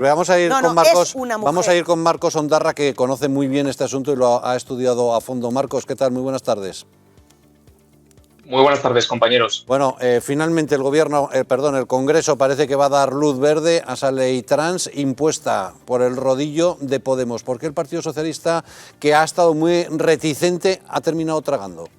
Vamos a ir No, con no, Marcos. es una mujer. Vamos a ir con Marcos Ondarra, que conoce muy bien este asunto y lo ha estudiado a fondo. Marcos, ¿qué tal? Muy buenas tardes. Muy buenas tardes, compañeros. Bueno, finalmente el Congreso parece que va a dar luz verde a esa ley trans impuesta por el rodillo de Podemos. ¿Por qué el Partido Socialista, que ha estado muy reticente, ha terminado tragando?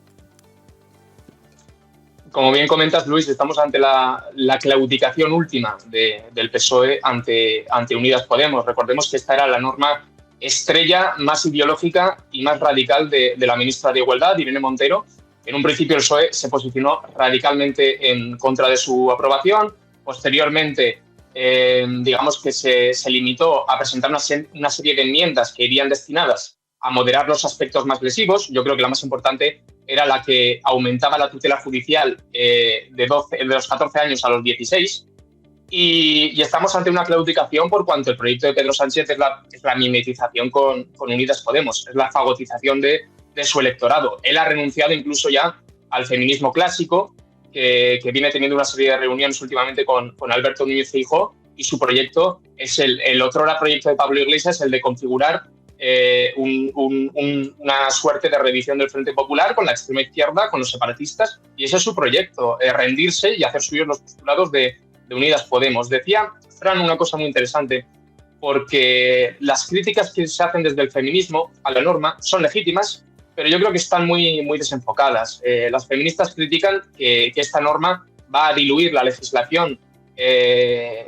Como bien comentas, Luis, estamos ante la claudicación última del PSOE ante Unidas Podemos. Recordemos que esta era la norma estrella más ideológica y más radical de la ministra de Igualdad, Irene Montero. En un principio el PSOE se posicionó radicalmente en contra de su aprobación. Posteriormente, digamos que se limitó a presentar una serie de enmiendas que irían destinadas a moderar los aspectos más lesivos. Yo creo que la más importante era la que aumentaba la tutela judicial de los 14 años a los 16. Y estamos ante una claudicación por cuanto el proyecto de Pedro Sánchez es la mimetización con Unidas Podemos, es la fagotización de su electorado. Él ha renunciado incluso ya al feminismo clásico, que viene teniendo una serie de reuniones últimamente con Alberto Núñez Feijóo, y su proyecto es el otrora proyecto de Pablo Iglesias, el de configurar una suerte de reedición del Frente Popular con la extrema izquierda, con los separatistas, y ese es su proyecto, rendirse y hacer suyos los postulados de Unidas Podemos. Decía Fran una cosa muy interesante, porque las críticas que se hacen desde el feminismo a la norma son legítimas, pero yo creo que están muy desenfocadas. Las feministas critican que esta norma va a diluir la legislación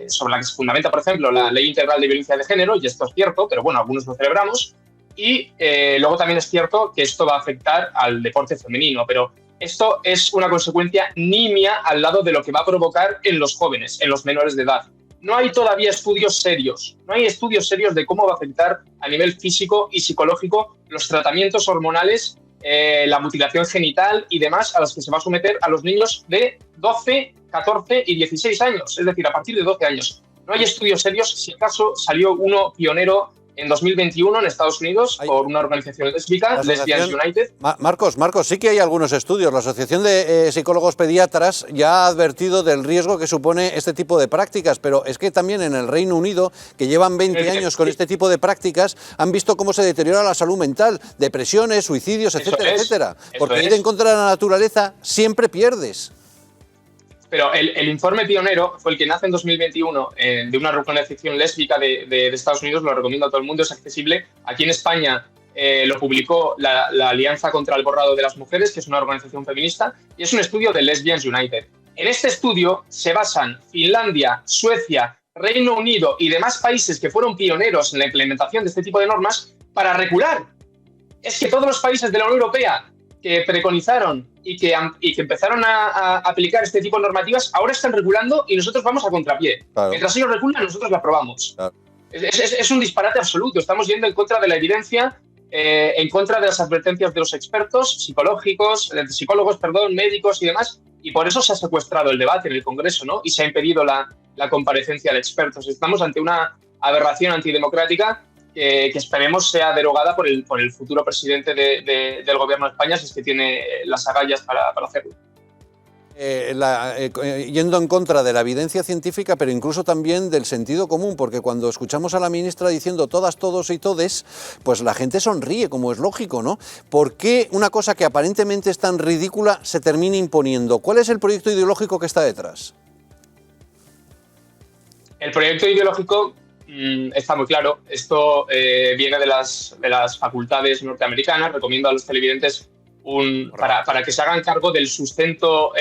sobre la que se fundamenta, por ejemplo, la Ley Integral de Violencia de Género, y esto es cierto, pero bueno, algunos lo celebramos, y luego también es cierto que esto va a afectar al deporte femenino, pero esto es una consecuencia nimia al lado de lo que va a provocar en los jóvenes, en los menores de edad. No hay todavía estudios serios, de cómo va a afectar a nivel físico y psicológico los tratamientos hormonales, la mutilación genital y demás a los que se va a someter a los niños de 12, 14 y 16 años, es decir, a partir de 12 años. No hay estudios serios, si acaso salió uno pionero en 2021 en Estados Unidos por una organización lésbica, Lesbians United. Marcos, sí que hay algunos estudios. La Asociación de Psicólogos Pediatras ya ha advertido del riesgo que supone este tipo de prácticas, pero es que también en el Reino Unido, que llevan 20 años con este tipo de prácticas, han visto cómo se deteriora la salud mental, depresiones, suicidios, etcétera. Porque ir en contra de la naturaleza siempre pierdes. Pero el informe pionero fue el que nace en 2021 de una organización lésbica de Estados Unidos, lo recomiendo a todo el mundo, es accesible. Aquí en España lo publicó la Alianza contra el Borrado de las Mujeres, que es una organización feminista, y es un estudio de Lesbians United. En este estudio se basan Finlandia, Suecia, Reino Unido y demás países que fueron pioneros en la implementación de este tipo de normas para recular. Es que todos los países de la Unión Europea que preconizaron y que empezaron a aplicar este tipo de normativas, ahora están regulando y nosotros vamos a contrapié. Claro. Mientras ellos reculan, nosotros la aprobamos. Claro. Es un disparate absoluto. Estamos yendo en contra de la evidencia, en contra de las advertencias de los expertos psicólogos, médicos y demás, y por eso se ha secuestrado el debate en el Congreso, ¿no? Y se ha impedido la comparecencia de expertos. Estamos ante una aberración antidemocrática que esperemos sea derogada por el futuro presidente del Gobierno de España, si es que tiene las agallas para hacerlo. Yendo en contra de la evidencia científica, pero incluso también del sentido común, porque cuando escuchamos a la ministra diciendo todas, todos y todes, pues la gente sonríe, como es lógico, ¿no? ¿Por qué una cosa que aparentemente es tan ridícula se termina imponiendo? ¿Cuál es el proyecto ideológico que está detrás? El proyecto ideológico está muy claro. Esto viene de las facultades norteamericanas. Recomiendo a los televidentes para que se hagan cargo del sustento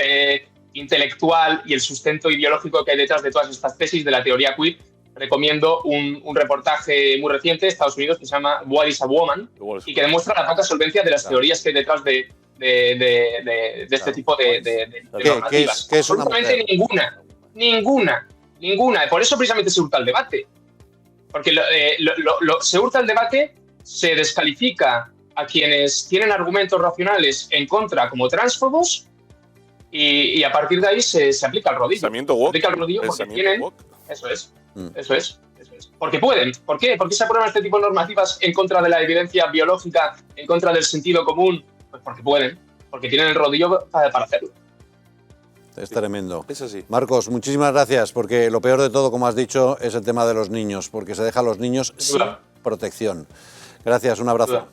intelectual y el sustento ideológico que hay detrás de todas estas tesis de la teoría queer. Recomiendo un reportaje muy reciente de Estados Unidos que se llama What is a Woman y que demuestra la poca solvencia de las teorías que hay detrás de este tipo de normativas. ¿Qué es absolutamente ninguna. Por eso precisamente se hurta el debate. Porque se hurta el debate, se descalifica a quienes tienen argumentos racionales en contra como transfobos y a partir de ahí se aplica el rodillo. Se aplica el rodillo porque tienen... Eso es. Porque pueden. ¿Por qué? ¿Por qué se aprueban este tipo de normativas en contra de la evidencia biológica, en contra del sentido común? Pues porque pueden. Porque tienen el rodillo para hacerlo. Es tremendo. Es así. Marcos, muchísimas gracias, porque lo peor de todo, como has dicho, es el tema de los niños, porque se deja a los niños sin protección. Gracias, un abrazo.